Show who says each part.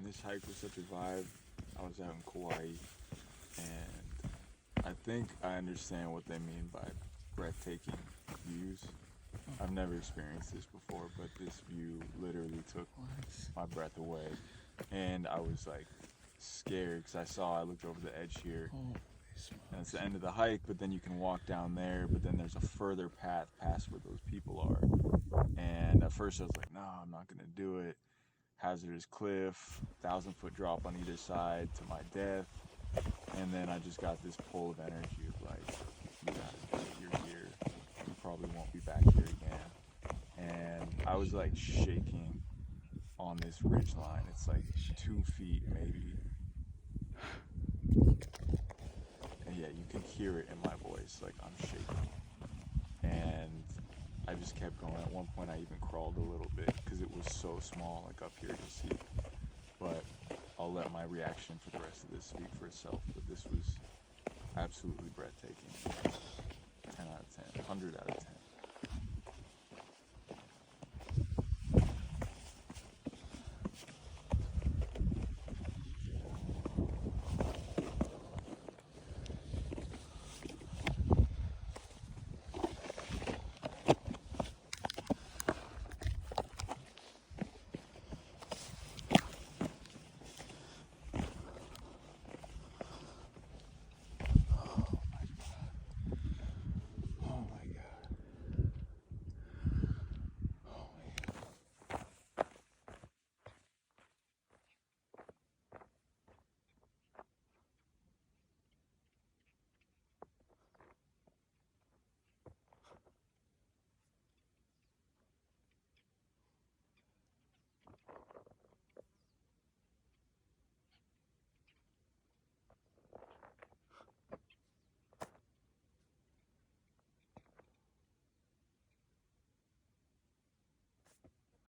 Speaker 1: this hike was such a vibe. I was out in Kauai, and I think I understand what they mean by breathtaking views. I've never experienced this before, but this view literally took my breath away. And I was like scared because I looked over the edge here, and it's the end of the hike, but then you can walk down there, but then there's a further path past where those people are. And at first I was like, no, I'm not gonna do it. Hazardous cliff, 1,000-foot drop on either side to my death. And then I just got this pull of energy of like, you gotta do it, you're here. You probably won't be back here again. And I was like shaking on this ridge line. It's like 2 feet maybe. And yeah, you can hear it in my voice, like I'm shaking. And I just kept going. At one point I even crawled a little bit because it was so small, like up here to see. But I'll let my reaction for the rest of this speak for itself. But this was absolutely breathtaking. 10 out of 10, 100 out of 10.